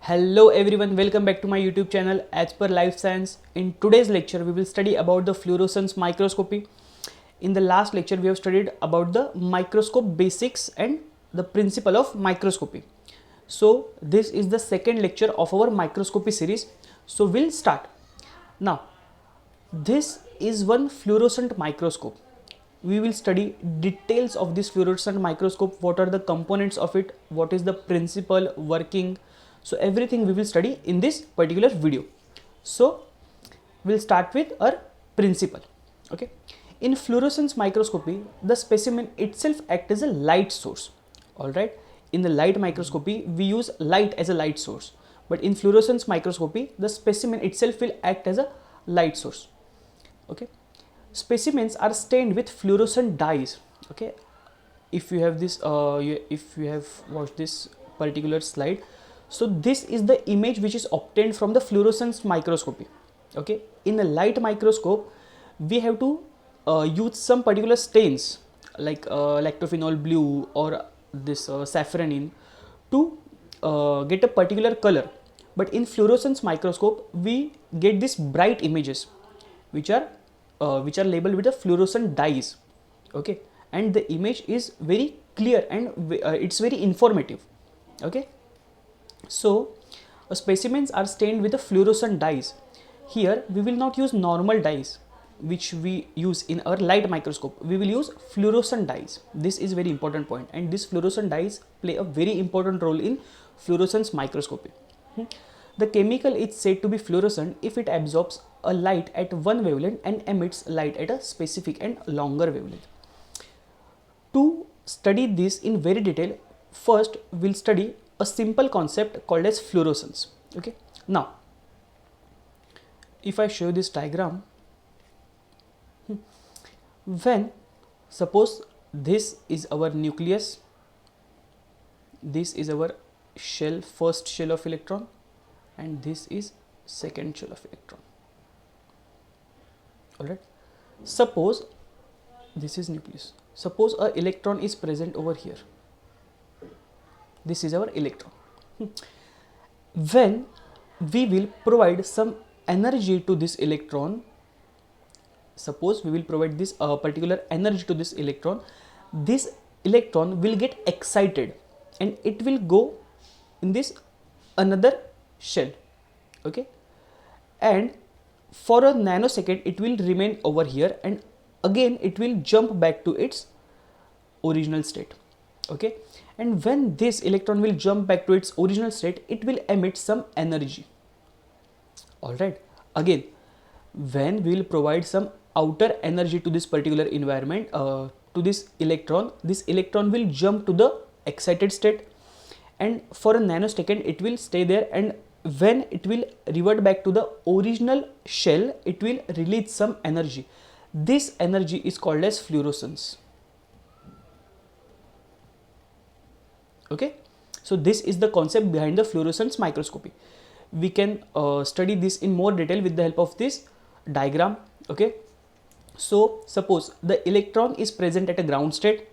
Hello everyone, welcome back to my YouTube channel as per Life Science. In today's lecture, we will study about the fluorescence microscopy. In the last lecture, we have studied about the microscope basics and the principle of microscopy. So this is the second lecture of our microscopy series. So we'll start. Now, this is one fluorescent microscope. We will study details of this fluorescent microscope, what are the components of it, what is the principle, working. So everything we will study in this particular video. So we'll start with our principle. Okay. In fluorescence microscopy, the specimen itself acts as a light source. Alright. In the light microscopy, we use light as a light source. But in fluorescence microscopy, the specimen itself will act as a light source. Okay. Specimens are stained with fluorescent dyes. Okay. If you have this, if you have watched this particular slide, so this is the image which is obtained from the fluorescence microscopy. Okay. In a light microscope, we have to use some particular stains like lactophenol blue or this safranin to get a particular color. But in fluorescence microscope, we get these bright images which are labeled with the fluorescent dyes. Okay. And the image is very clear and it's very informative. Okay. So specimens are stained with the fluorescent dyes. Here we will not use normal dyes which we use in our light microscope. We will use fluorescent dyes. This is very important point, and these fluorescent dyes play a very important role in fluorescence microscopy. The chemical is said to be fluorescent if it absorbs a light at one wavelength and emits light at a specific and longer wavelength. To study this in very detail, first we'll study a simple concept called as fluorescence. Okay. Now, if I show this diagram, when suppose this is our nucleus, this is our shell, first shell of electron, and this is second shell of electron. Alright. Suppose this is nucleus. Suppose a electron is present over here. This is our electron. When we will provide some energy to this electron, suppose we will provide this particular energy to this electron will get excited and it will go in this another shell. Okay. And for a nanosecond it will remain over here, and again it will jump back to its original state. Okay. And when this electron will jump back to its original state, it will emit some energy. Alright. Again, when we will provide some outer energy to this particular environment, to this electron will jump to the excited state, and for a nanosecond it will stay there, and when it will revert back to the original shell, it will release some energy. This energy is called as fluorescence. Okay. So this is the concept behind the fluorescence microscopy. We can study this in more detail with the help of this diagram. Okay. So suppose the electron is present at a ground state.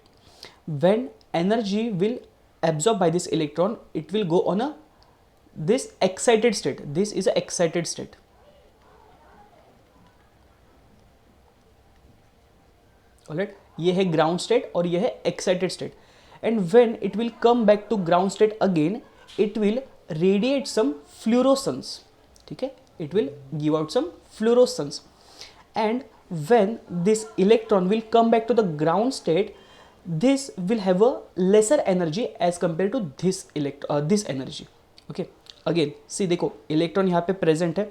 When energy will absorb by this electron, it will go on this excited state. This is an excited state. Alright. ये है ground state और ये है excited state. And when it will come back to ground state again, it will radiate some fluorescence. Okay. It will give out some fluorescence. And when this electron will come back to the ground state, this will have a lesser energy as compared to this energy. Okay. Again, see देखो electron यहाँ पे present है,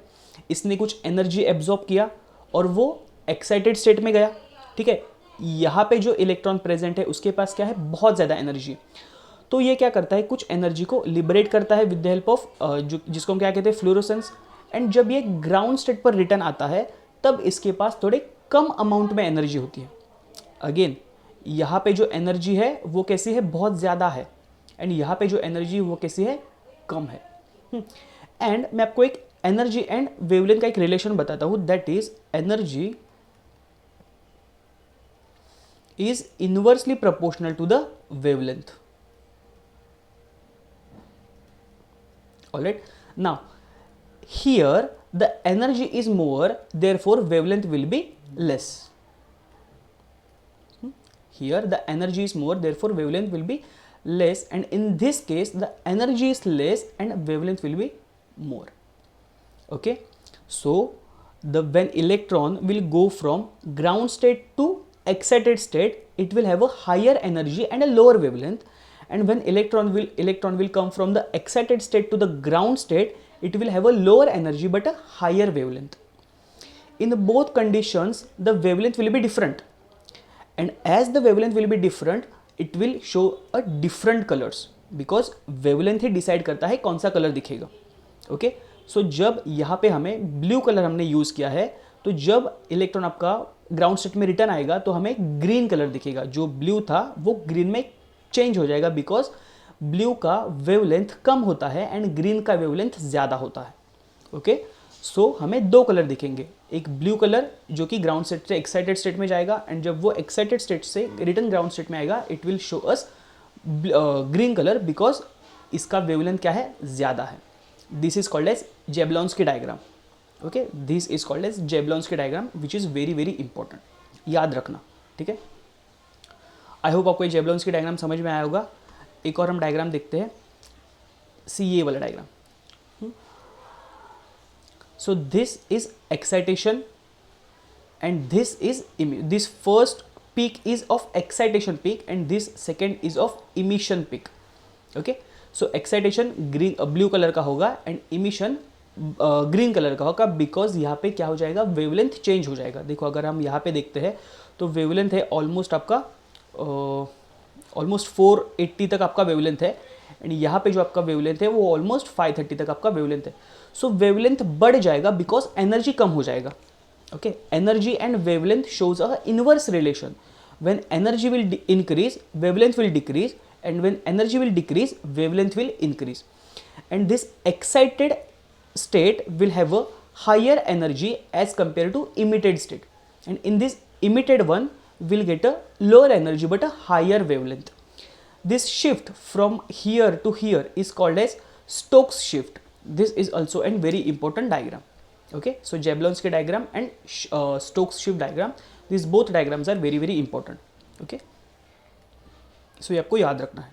इसने कुछ energy absorb किया और वो excited state में गया. ठीक है. यहाँ पे जो इलेक्ट्रॉन प्रेजेंट है उसके पास क्या है, बहुत ज़्यादा एनर्जी. तो ये क्या करता है, कुछ एनर्जी को लिबरेट करता है विद द हेल्प ऑफ जिसको हम क्या कहते हैं, फ्लोरोसेंस. एंड जब ये ग्राउंड स्टेट पर रिटर्न आता है, तब इसके पास थोड़े कम अमाउंट में एनर्जी होती है. अगेन यहाँ पे जो एनर्जी है वो कैसी है, बहुत ज़्यादा है, एंड यहाँ पे जो एनर्जी वो कैसी है, कम है. एंड मैं आपको एक एनर्जी एंड वेवलेंथ का एक रिलेशन बताता हूँ. That is energy is inversely proportional to the wavelength. Alright, now here the energy is more, therefore wavelength will be less. Here the energy is more, therefore wavelength will be less, and in this case the energy is less and wavelength will be more. Okay, so when electron will go from ground state to excited state, it will have a higher energy and a lower wavelength, and when electron will come from the excited state to the ground state, it will have a lower energy but a higher wavelength. In both conditions the wavelength will be different, and as the wavelength will be different, it will show a different colors, because wavelength he decide करता है कौन सा colour दिखेगा. Okay, सो जब यहाँ पे हमें blue colour हमने यूज़ किया है, तो जब इलेक्ट्रॉन आपका ग्राउंड स्टेट में रिटर्न आएगा तो हमें ग्रीन कलर दिखेगा. जो ब्लू था वो ग्रीन में चेंज हो जाएगा, बिकॉज ब्लू का वेवलेंथ कम होता है एंड ग्रीन का वेवलेंथ ज़्यादा होता है. ओके, सो हमें दो कलर दिखेंगे, एक ब्लू कलर जो कि ग्राउंड स्टेट से एक्साइटेड स्टेट में जाएगा, एंड जब वो एक्साइटेड स्टेट से रिटर्न ग्राउंड स्टेट में आएगा it will show us green colour, because इसका वेवलेंथ क्या है, ज़्यादा है. This is called as Jablonski diagram. Okay, this is called as Jablonski diagram, which is very very important, याद रखना. ठीक है, आई होप आपको ये जेबलॉन्स्की डायग्राम समझ में आया होगा. एक और हम डायग्राम देखते हैं, सी ये वाला diagram. So this is excitation and this is this first peak is of excitation peak and this second is of emission peak. Okay, so excitation green blue color का होगा and emission green color का होगा, because यहाँ पे क्या हो जाएगा, wavelength change हो जाएगा. देखो अगर हम यहाँ पे देखते हैं तो wavelength है ऑलमोस्ट आपका ऑलमोस्ट 480 तक आपका वेवलेंथ है, एंड यहाँ पे जो आपका वेवलेंथ है वो ऑलमोस्ट 530 तक आपका वेवलेंथ है. सो वेवलेंथ बढ़ जाएगा बिकॉज एनर्जी कम हो जाएगा. Okay, energy and wavelength shows a inverse relation. When energy will increase wavelength will decrease, and when energy will decrease wavelength will increase, and this excited state will have a higher energy as compared to emitted state, and in this emitted one will get a lower energy but a higher wavelength. This shift from here to here is called as Stokes shift. This is also a very important diagram. Okay, so Jablonski diagram and Stokes shift diagram, these both diagrams are very very important. Okay, so ये आपको याद रखना है.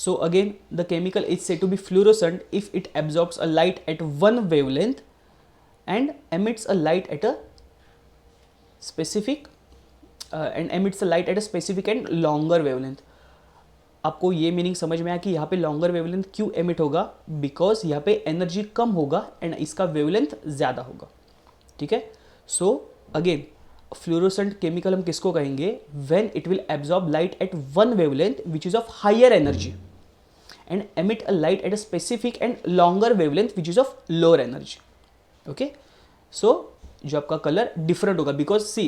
So again the chemical is said to be fluorescent if it absorbs a light at one wavelength and emits a light at a specific and longer wavelength. आपको ये meaning समझ में आया कि यहाँ पे लॉन्गर वेवलेंथ क्यों एमिट होगा, बिकॉज यहाँ पे एनर्जी कम होगा एंड इसका वेवलेंथ ज़्यादा होगा. ठीक है, सो अगेन फ्लोरोसेंट केमिकल हम किसको कहेंगे, when it will absorb light at one wavelength which is of higher energy and emit a light at a specific and longer wavelength which is of lower energy. Okay, so जो आपका colour different होगा, because see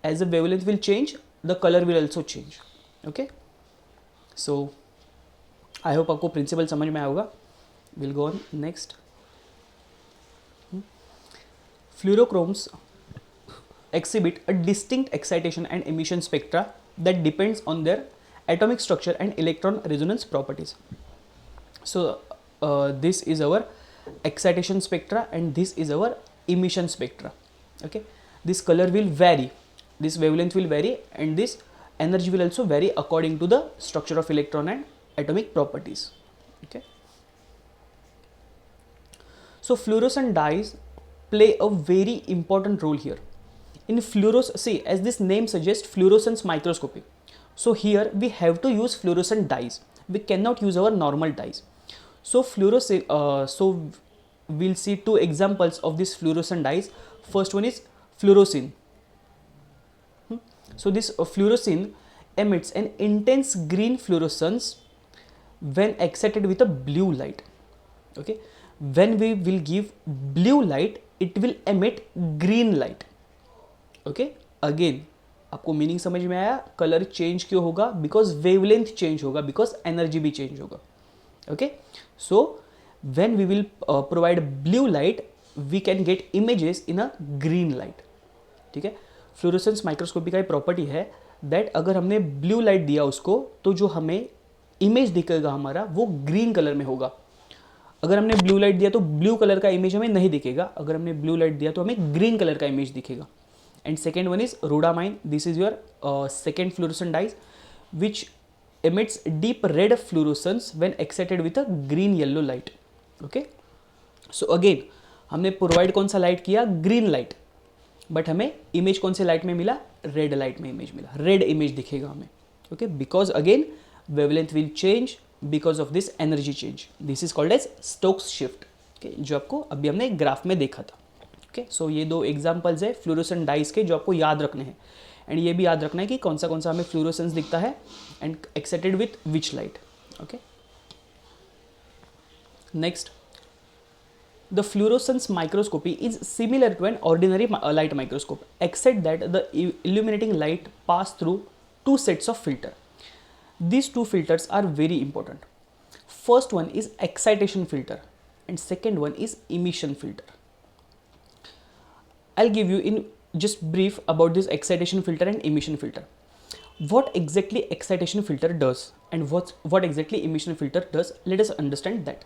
as the wavelength will change the colour will also change. Okay, so I hope आपको principle समझ में आया होगा. Will go on next. Fluorochromes exhibit a distinct excitation and emission spectra that depends on their atomic structure and electron resonance properties. So this is our excitation spectra and this is our emission spectra. Okay, this color will vary, this wavelength will vary, and this energy will also vary according to the structure of electron and atomic properties. Okay, so fluorescent dyes play a very important role here. In see, as this name suggests, fluorescence microscopy. So here we have to use fluorescent dyes. We cannot use our normal dyes. So so we'll see two examples of these fluorescent dyes. First one is fluorescein. So this fluorescein emits an intense green fluorescence when excited with a blue light. Okay, when we will give blue light, it will emit green light. Okay, again आपको meaning समझ में आया, colour change क्यों होगा, because wavelength change होगा, because energy भी change होगा. Okay, so when we will provide blue light we can get images in a green light. ठीक है, फ्लोरोसेंस माइक्रोस्कोपी का एक प्रॉपर्टी है दैट अगर हमने ब्लू लाइट दिया उसको, तो जो हमें इमेज दिखेगा हमारा वो ग्रीन कलर में होगा. अगर हमने ब्लू लाइट दिया तो ब्लू कलर का इमेज हमें नहीं दिखेगा, अगर हमने ब्लू लाइट दिया तो हमें ग्रीन कलर का इमेज दिखेगा. And second one is rhodamine. This is your second fluorescent dyes which emits deep red fluorescence when excited with a green yellow light. Okay, so again हमने provide कौन सा light किया, green light, but हमें image कौन से light में मिला, red light में इमेज मिला, रेड इमेज दिखेगा हमें. Okay, because again wavelength will change because of this energy change. This is called as Stokes shift. Okay, जो आपको अभी हमने ग्राफ में देखा था. ओके, सो ये दो एग्जाम्पल्स है फ्लोरोसेंट डाइज के जो आपको याद रखने हैं. एंड ये भी याद रखना है कि कौन सा हमें फ्लोरोसेंस दिखता है and excited with which light. Okay, next, the fluorescence microscopy is similar to an ordinary light microscope except that the illuminating light pass through two sets of filter. These two filters are very important. First one is excitation filter and second one is emission filter. I'll give you in just brief about this excitation filter and emission filter. What exactly excitation filter does and what exactly emission filter does, let us understand that.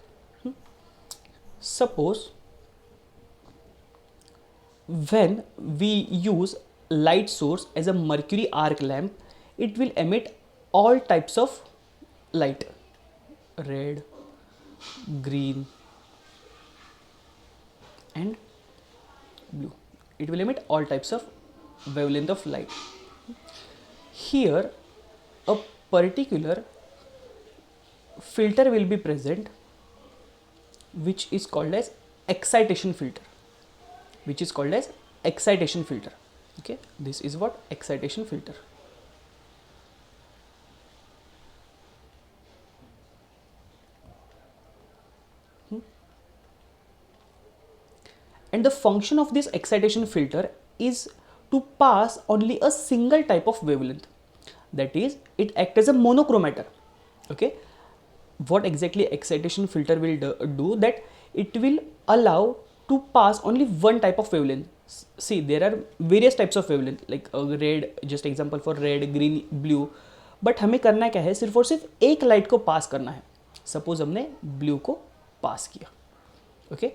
Suppose when we use light source as a mercury arc lamp, it will emit all types of light, red, green and blue. It will emit all types of wavelength of light. Here a particular filter will be present which is called as excitation filter, Okay, this is what excitation filter. And the function of this excitation filter is to pass only a single type of wavelength, that is it acts as a monochromator. Okay, what exactly excitation filter will do, that it will allow to pass only one type of wavelength. See, there are various types of wavelength like red, just example for red, green, blue, but हमें करना क्या है, सिर्फ और सिर्फ एक light को पास करना है. सपोज हमने ब्लू को पास किया. Okay,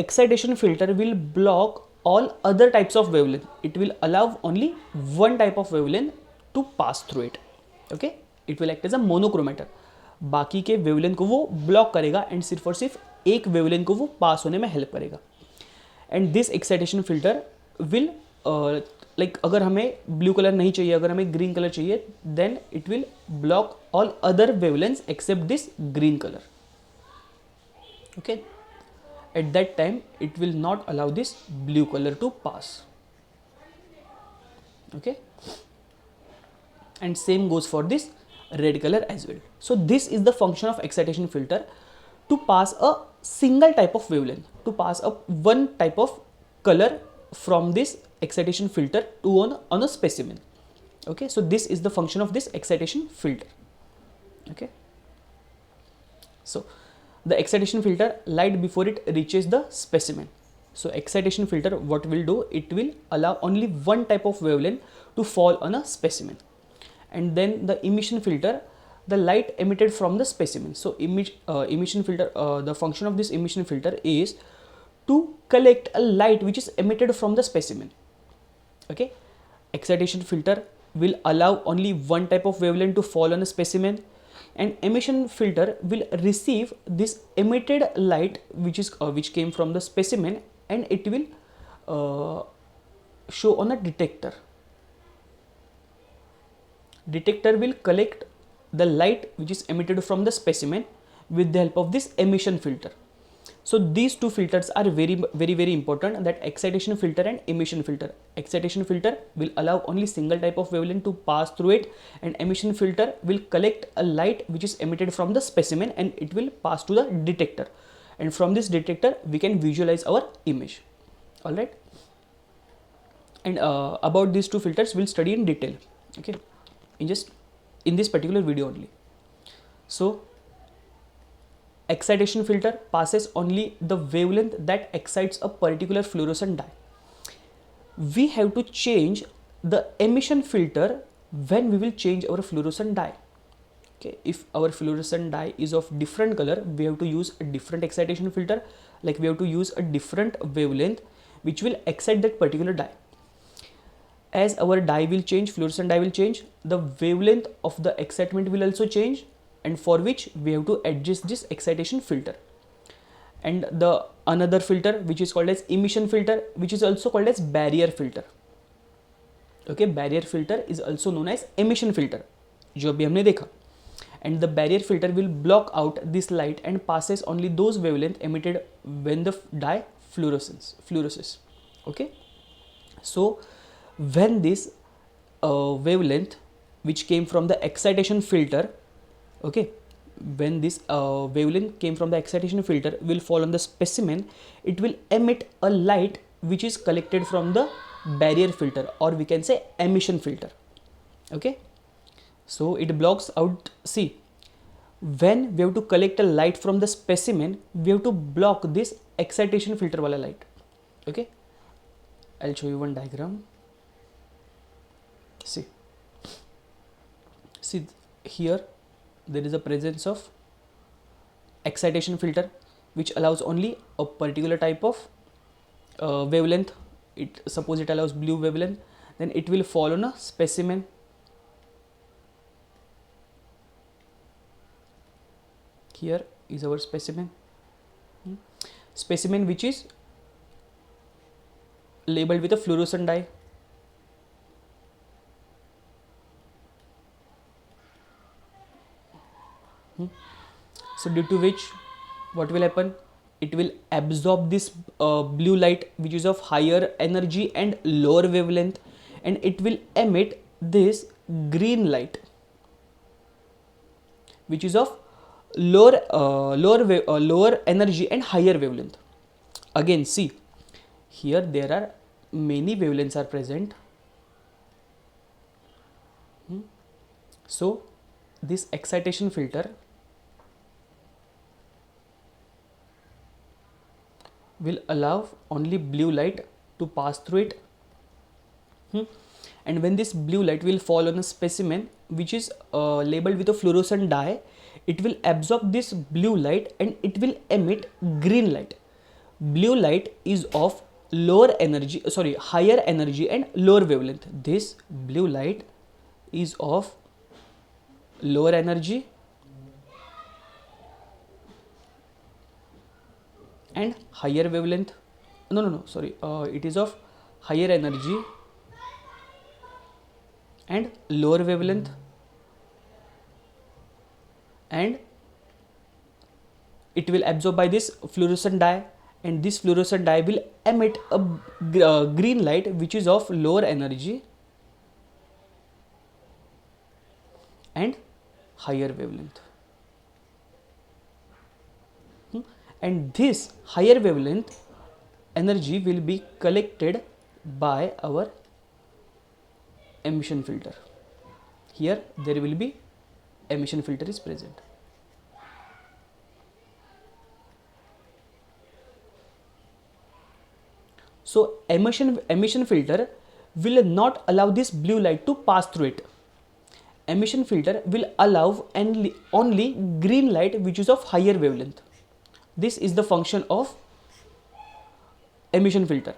excitation filter will block all other types of wavelength. It will allow only one type of wavelength to pass through it. Okay, it will act as a monochromator. बाकी के wavelength को वो block करेगा and सिर्फ और सिर्फ एक wavelength को वो पास होने में हेल्प करेगा. And this excitation filter will like अगर हमें ब्लू कलर नहीं चाहिए, अगर हमें ग्रीन कलर चाहिए, then it will block all other wavelengths except this green colour. Okay, at that time it will not allow this blue color to pass. Okay, and same goes for this red color as well. So this is the function of excitation filter, to pass a single type of wavelength, to pass up one type of color from this excitation filter to on a specimen. Okay, so this is the function of this excitation filter. Okay, so the excitation filter light before it reaches the specimen. So excitation filter what will do, it will allow only one type of wavelength to fall on a specimen. And then the emission filter, the light emitted from the specimen. So emission filter, the function of this emission filter is to collect a light which is emitted from the specimen. Okay, excitation filter will allow only one type of wavelength to fall on a specimen, and emission filter will receive this emitted light which came from the specimen, and it will show on a detector. Detector will collect the light which is emitted from the specimen with the help of this emission filter. So these two filters are very important, that excitation filter and emission filter. Excitation filter will allow only single type of wavelength to pass through it, and emission filter will collect a light which is emitted from the specimen and it will pass to the detector, and from this detector we can visualize our image. All right, and about these two filters we'll study in detail, okay, in this particular video only. So excitation filter passes only the wavelength that excites a particular fluorescent dye. We have to change the emission filter when we will change our fluorescent dye. Okay, if our fluorescent dye is of different color, we have to use a different excitation filter, like we have to use a different wavelength which will excite that particular dye. As our dye will change, fluorescent dye will change, the wavelength of the excitement will also change, and for which we have to adjust this excitation filter. And the another filter which is called as emission filter, which is also called as barrier filter. Okay, barrier filter is also known as emission filter, जो अभी हमने देखा. And the barrier filter will block out this light and passes only those wavelength emitted when the dye fluoresces. Okay, so when this wavelength which came from the excitation filter, okay, when this wavelength came from the excitation filter will fall on the specimen, it will emit a light which is collected from the barrier filter, or we can say emission filter. Okay, so it blocks out. See, when we have to collect a light from the specimen, we have to block this excitation filter wala light. Okay, I'll show you one diagram. See here there is a presence of excitation filter which allows only a particular type of wavelength. Suppose it allows blue wavelength, then it will fall on a specimen. Here is our specimen, specimen which is labeled with a fluorescent dye. So due to which what will happen, it will absorb this blue light which is of higher energy and lower wavelength, and it will emit this green light which is of lower energy and higher wavelength. Again, see here there are many wavelengths are present. So this excitation filter will allow only blue light to pass through it. And when this blue light will fall on a specimen which is labeled with a fluorescent dye, it will absorb this blue light and it will emit green light. Blue light is of higher energy and lower wavelength. This blue light is of lower energy and higher wavelength. It is of higher energy and lower wavelength, and it will absorb by this fluorescent dye, and this fluorescent dye will emit a green light which is of lower energy and higher wavelength. And this higher wavelength energy will be collected by our emission filter. Here there will be emission filter is present. So emission filter will not allow this blue light to pass through it. Emission filter will allow only green light which is of higher wavelength. This is the function of emission filter.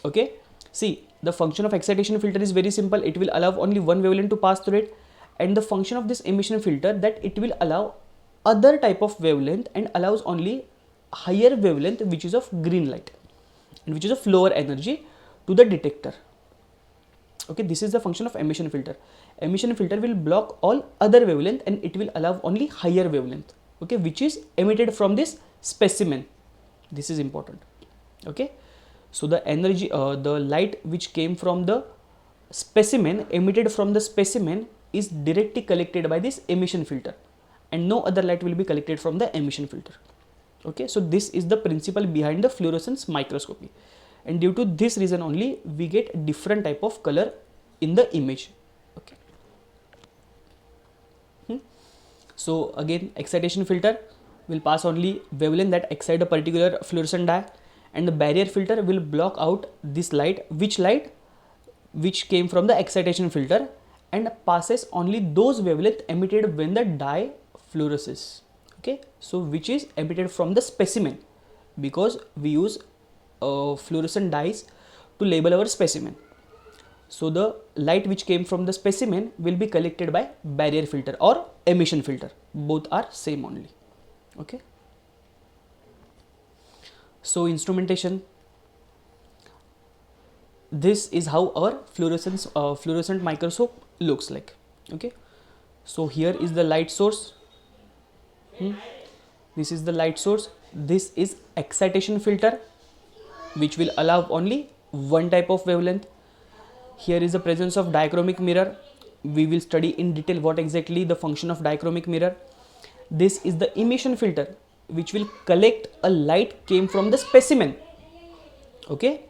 Okay, see, the function of excitation filter is very simple. It will allow only one wavelength to pass through it, and the function of this emission filter that it will allow other type of wavelength and allows only higher wavelength which is of green light and which is of lower energy to the detector. Okay, this is the function of emission filter. Emission filter will block all other wavelength and it will allow only higher wavelength, okay, which is emitted from this specimen. This is important. Okay, so the energy, the light which came from the specimen, emitted from the specimen, is directly collected by this emission filter, and no other light will be collected from the emission filter. Okay, so this is the principle behind the fluorescence microscopy, and due to this reason only we get different type of color in the image. Okay. So again, excitation filter will pass only wavelength that excite a particular fluorescent dye, and the barrier filter will block out this light which came from the excitation filter, and passes only those wavelength emitted when the dye fluoresces. Okay, so which is emitted from the specimen, because we use fluorescent dyes to label our specimen. So the light which came from the specimen will be collected by barrier filter or emission filter. Both are same only. Okay. So instrumentation. This is how our fluorescent microscope looks like. Okay. So here is the light source. This is the light source. This is excitation filter, which will allow only one type of wavelength. Here is the presence of dichromic mirror. We will study in detail what exactly the function of dichromic mirror. This is the emission filter, which will collect a light came from the specimen. Okay,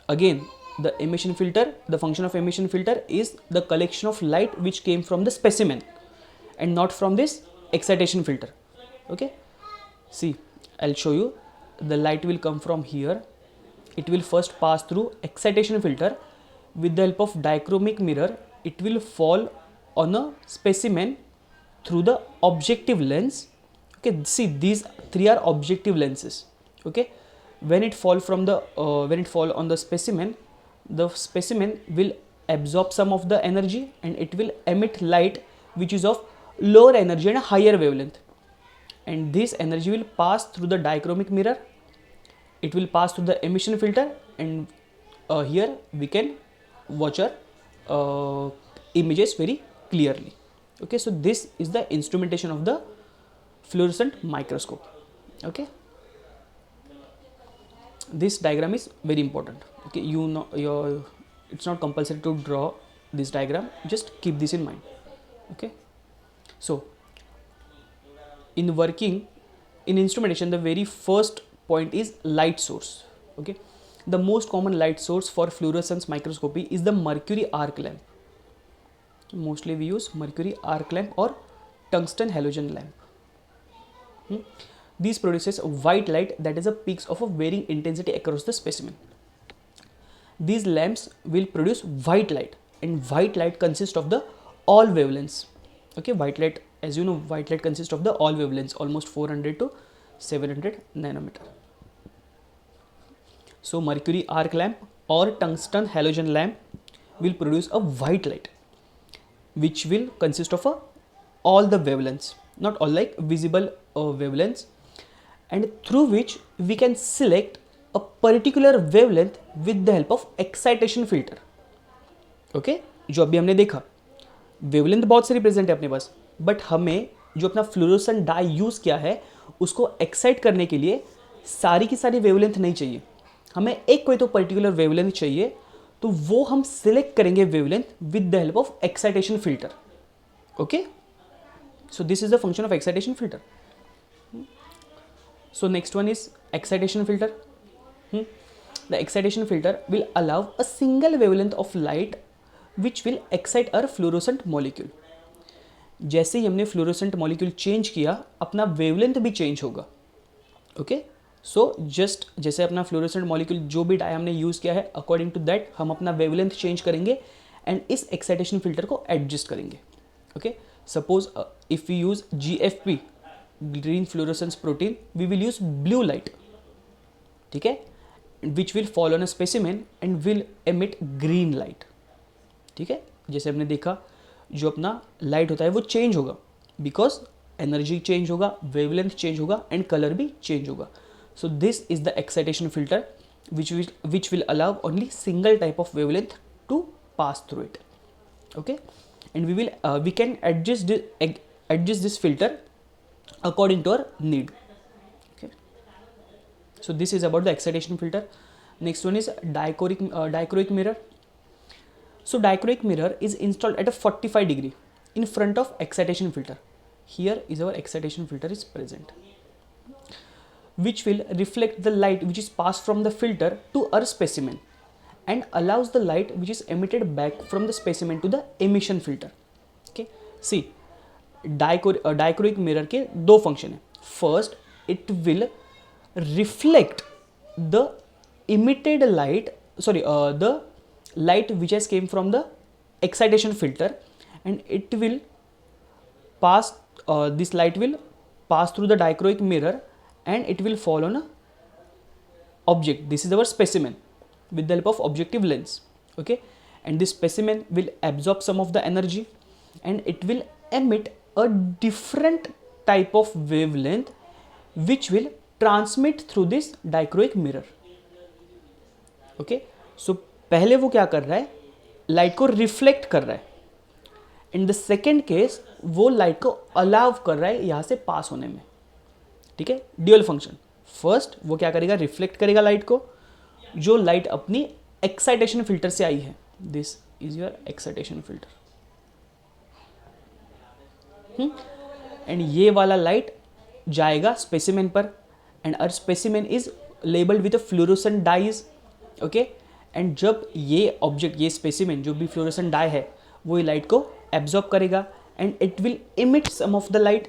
again the emission filter, the function of emission filter is the collection of light which came from the specimen and not from this excitation filter. Okay, see, I'll show you. The light will come from here. It will first pass through excitation filter. With the help of dichromic mirror, it will fall on a specimen through the objective lens. Okay, see, these three are objective lenses. Okay, when it fall on the specimen will absorb some of the energy and it will emit light which is of lower energy and a higher wavelength, and this energy will pass through the dichromic mirror. It will pass through the emission filter, and here we can watch our images very clearly. Okay, so this is the instrumentation of the fluorescent microscope. Okay, this diagram is very important. Okay, you know, it's not compulsory to draw this diagram, just keep this in mind. Okay, so in instrumentation, the very first point is light source. Okay, the most common light source for fluorescence microscopy is the mercury arc lamp. Mostly we use mercury arc lamp or tungsten halogen lamp. These produces a white light that is a peaks of a varying intensity across the specimen. These lamps will produce white light, and white light consists of the all wavelengths. Okay, white light, as you know, white light consists of the all wavelengths, almost 400 to 700 nanometer. So mercury arc lamp or tungsten halogen lamp will produce a white light, which will consist of all the wavelengths, not all, like visible wavelengths, and through which we can select a particular wavelength with the help of excitation filter. Okay, जो अभी हमने देखा, wavelength बहुत सारी present है अपने पास, but हमें जो अपना फ्लोरोसेंट डाई यूज किया है उसको एक्साइट करने के लिए सारी की सारी वेवलेंथ नहीं चाहिए, हमें एक कोई तो पर्टिकुलर वेवलेंथ चाहिए, तो वो हम सिलेक्ट करेंगे wavelength with the help of excitation filter. Okay, so this is the function of excitation filter. So next one is excitation filter. The excitation filter will allow a single wavelength of light which will excite our fluorescent molecule. जैसे ही हमने fluorescent molecule change किया, अपना wavelength भी change होगा. Okay? So just जैसे अपना fluorescent molecule जो भी डाई हमने यूज़ किया है, according to that हम अपना wavelength change करेंगे and इस excitation filter को adjust करेंगे. Okay? Suppose if we use GFP, green fluorescence protein, we will use blue light. ठीक है, which will fall on a specimen and will emit green light. ठीक है, जैसे हमने देखा जो अपना लाइट होता है वो चेंज होगा, बिकॉज एनर्जी चेंज होगा, वेवलेंथ चेंज होगा एंड कलर भी चेंज होगा. सो this is the excitation filter which will allow only single type of wavelength to pass through it. Okay, and we can adjust this filter according to our need. Okay, so this is about the excitation filter. Next one is dichroic mirror. So dichroic mirror is installed at a 45 degree in front of excitation filter. Here is our excitation filter is present, which will reflect the light which is passed from the filter to our specimen and allows the light which is emitted back from the specimen to the emission filter. Okay, see, dichroic mirror के दो function है. First, it will reflect the emitted light, the light which has came from the excitation filter and it will pass, this light will pass through the dichroic mirror and it will fall on a object. This is our specimen with the help of objective lens. Okay, and this specimen will absorb some of the energy and it will emit a different type of wavelength which will transmit through this dichroic mirror. Okay, so पहले वो क्या कर रहा है, light को reflect कर रहा है. इन द सेकेंड केस वो लाइट को अलाउ कर रहा है यहाँ से पास होने में. ठीक है, ड्यूअल फंक्शन. फर्स्ट वो क्या करेगा, रिफ्लेक्ट करेगा लाइट को, जो लाइट अपनी एक्साइटेशन फिल्टर से आई है. This is your excitation filter. And ये वाला लाइट जाएगा स्पेसिमेन पर and uh specimen is labelled with a fluorescent dyes. Okay, and जब ये ऑब्जेक्ट, ये स्पेसिमेन जो भी फ्लोरोसेंट डाई है, वो ये लाइट को एब्जॉर्ब करेगा and it will emit some of the light.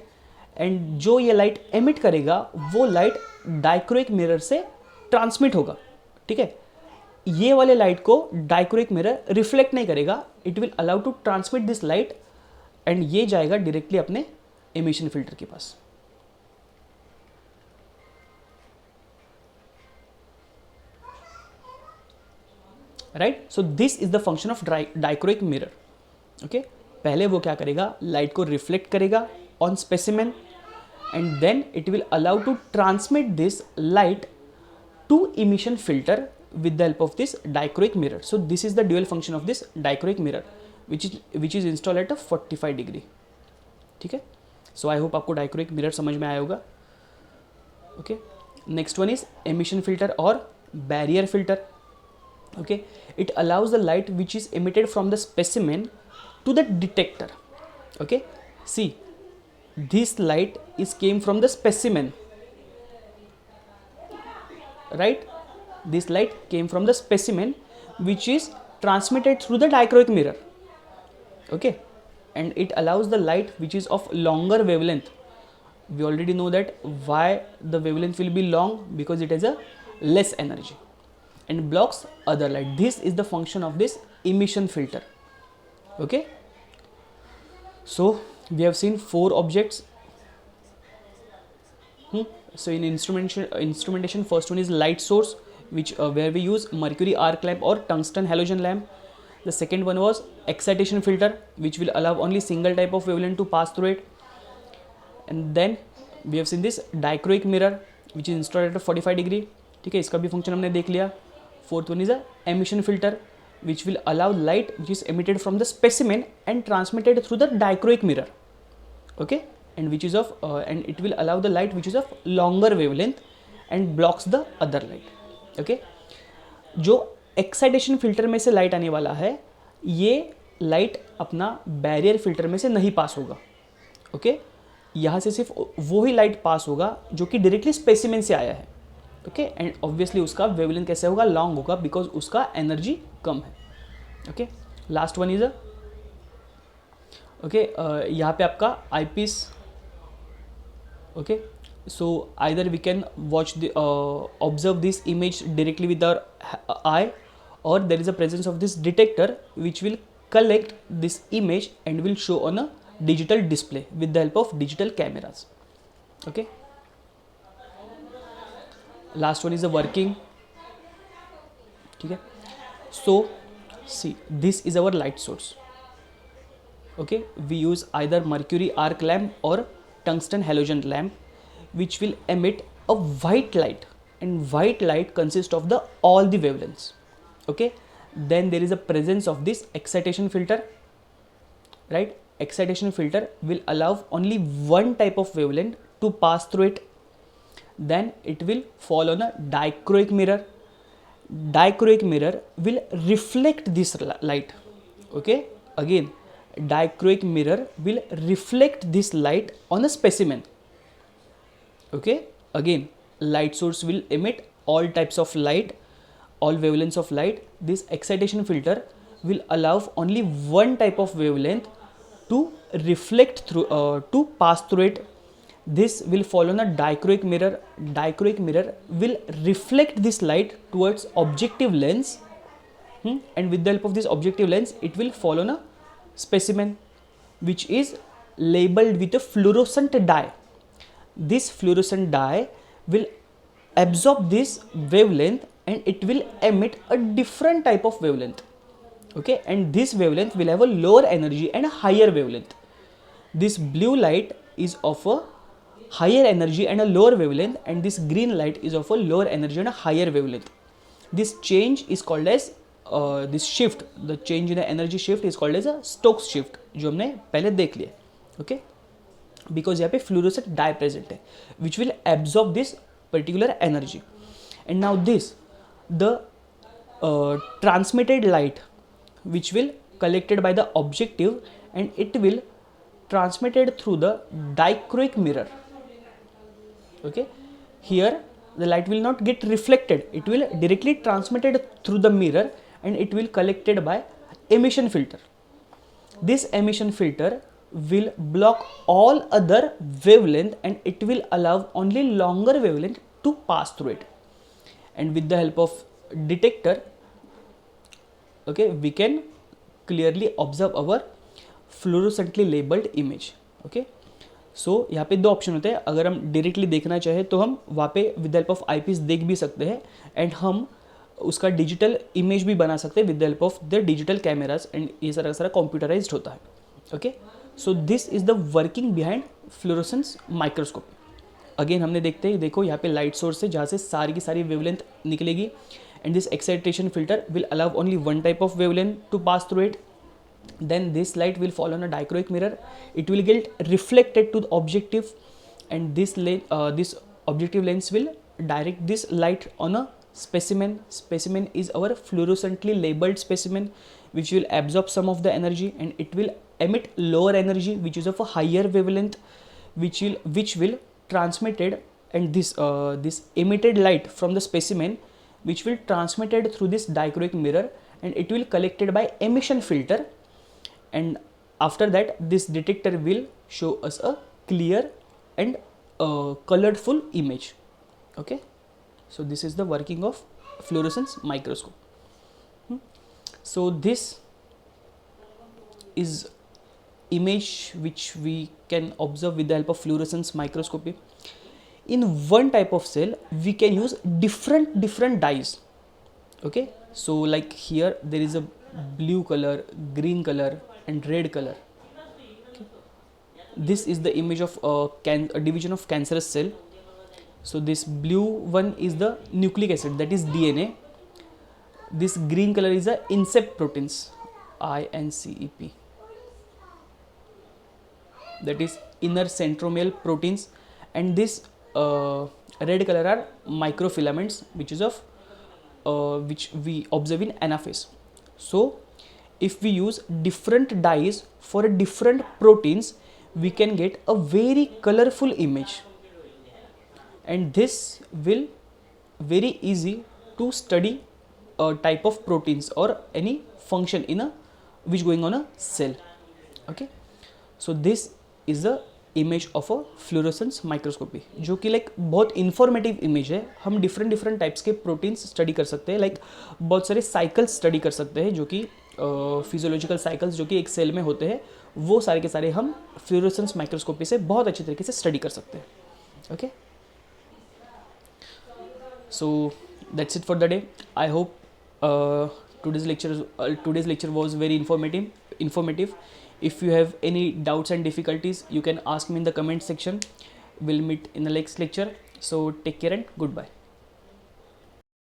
And जो ये लाइट एमिट करेगा वो लाइट डाइक्रोइक मिरर से ट्रांसमिट होगा. ठीक है, ये वाले लाइट को डाइक्रोइक मिरर रिफ्लेक्ट नहीं करेगा, it will allow to transmit this light and ये जाएगा डायरेक्टली अपने एमिशन फिल्टर के पास. Right, so this is the function of dichroic mirror. Okay, पहले वो क्या करेगा, लाइट को रिफ्लेक्ट करेगा on specimen and then it will allow to transmit this light to emission filter with the help of this dichroic mirror. So this is the dual function of this dichroic mirror which is installed at a 45 degree. ठीक है, so I hope आपको dichroic mirror समझ में आया होगा. Okay, next one is emission filter or barrier filter. Okay, it allows the light which is emitted from the specimen to the detector. Okay, see, this light is came from the specimen, right? This light came from the specimen which is transmitted through the dichroic mirror. Okay, and it allows the light which is of longer wavelength. We already know that why the wavelength will be long, because it has a less energy and blocks other light. This is the function of this emission filter. Okay, so we have seen 4 objects. So in instrumentation, first one is light source, which where we use mercury arc lamp or tungsten halogen lamp. The second one was excitation filter, which will allow only single type of wavelength to pass through it. And then we have seen this dichroic mirror, which is installed at a 45 degree. ठीक है, इसका भी function हमने देख लिया. Fourth one is a emission filter, which will allow light which is emitted from the specimen and transmitted through the dichroic mirror. Okay, and which is of and it will allow the light which is of longer wavelength and blocks the other light. Okay, जो excitation filter में से light आने वाला है, ये light अपना barrier filter में से नहीं पास होगा. ओके, यहाँ से सिर्फ वो ही लाइट पास होगा जो कि डायरेक्टली स्पेसिमेन से आया है. ओके, एंड ऑब्वियसली उसका वेवलेंथ कैसे होगा, लॉन्ग होगा, बिकॉज उसका एनर्जी कम है. Okay, last one is a okay, यहाँ पे आपका eyepiece. Okay, so either we can watch the observe this image directly with our eye, or there is a presence of this detector which will collect this image and will show on a digital display with the help of digital cameras. Okay, last one is the working. ठीक है, so see, this is our light source. Okay, we use either mercury arc lamp or tungsten halogen lamp which will emit a white light, and white light consists of the all the wavelengths. Okay, then there is a presence of this excitation filter, right? Excitation filter will allow only one type of wavelength to pass through it. Then it will fall on a dichroic mirror. Dichroic mirror will reflect this light. Okay, again, dichroic mirror will reflect this light on a specimen. Okay, again, light source will emit all types of light, all wavelengths of light. This excitation filter will allow only one type of wavelength to reflect through, to pass through it. This will fall on a dichroic mirror. Dichroic mirror will reflect this light towards objective lens, and with the help of this objective lens, it will fall on a specimen. which is labeled with a fluorescent dye. This fluorescent dye will absorb this wavelength and it will emit a different type of wavelength. Okay, and this wavelength will have a lower energy and a higher wavelength. This blue light is of a higher energy and a lower wavelength, and this green light is of a lower energy and a higher wavelength. This change is called as this shift, the change in the energy shift is called as a Stokes shift, जो हमने पहले देख लिया. Okay, because यहाँ पे fluorescent dye present है which will absorb this particular energy. And now this, the transmitted light which will collected by the objective and it will transmitted through the dichroic mirror. Okay, here the light will not get reflected, it will directly transmitted through the mirror and it will collected by emission filter. This emission filter will block all other wavelength and it will allow only longer wavelength to pass through it. And with the help of detector, okay, we can clearly observe our fluorescently labeled image. Okay, सो यहाँ पे दो option होते हैं. अगर हम directly देखना चाहें तो हम वहाँ पे विद हेल्प ऑफ आईपीस देख भी सकते हैं एंड हम उसका डिजिटल इमेज भी बना सकते हैं with help of the digital cameras and ये सारा कंप्यूटराइज्ड होता है. Okay, so this is the working behind fluorescence microscopy. Again हमने देखते हैं, देखो यहाँ पे लाइट सोर्स है जहाँ से सारी की सारी वेवलेंथ निकलेगी and this excitation filter will allow only one type of wavelength to pass through it. Then this light will fall on a dichroic mirror, it will get reflected to the objective and this objective lens will direct this light on a specimen. Specimen is our fluorescently labeled specimen which will absorb some of the energy and it will emit lower energy which is of a higher wavelength which will transmitted, and this emitted light from the specimen which will transmitted through this dichroic mirror and it will collected by emission filter, and after that this detector will show us a clear and colored full image. Okay, so this is the working of fluorescence microscope. So this is image which we can observe with the help of fluorescence microscopy. In one type of cell we can use different dyes. Okay, so like here there is a blue color, green color and red color. Okay. This is the image of a division of cancerous cell. So this blue one is the nucleic acid, that is DNA. This green color is the INCEP proteins, INCEP, that is inner centromere proteins, and this red color are microfilaments which is of which we observe in anaphase. So if we use different dyes for different proteins we can get a very colorful image, and this will very easy to study a type of proteins or any function in a which going on a cell. Okay, so this is the image of a fluorescence microscopy, जो कि like बहुत informative image है. हम different types के proteins study कर सकते हैं, like बहुत सारे साइकिल्स स्टडी कर सकते हैं जो कि फिजियोलॉजिकल साइकिल्स जो कि एक सेल में होते हैं, वो सारे के सारे हम फ्लोरोसेंस माइक्रोस्कोपी से बहुत अच्छी तरीके से स्टडी कर सकते हैं. Okay, so that's it for the day. I hope today's lecture was very informative. If you have any doubts and difficulties you can ask me in the comment section. We'll meet in the next lecture. So take care and goodbye.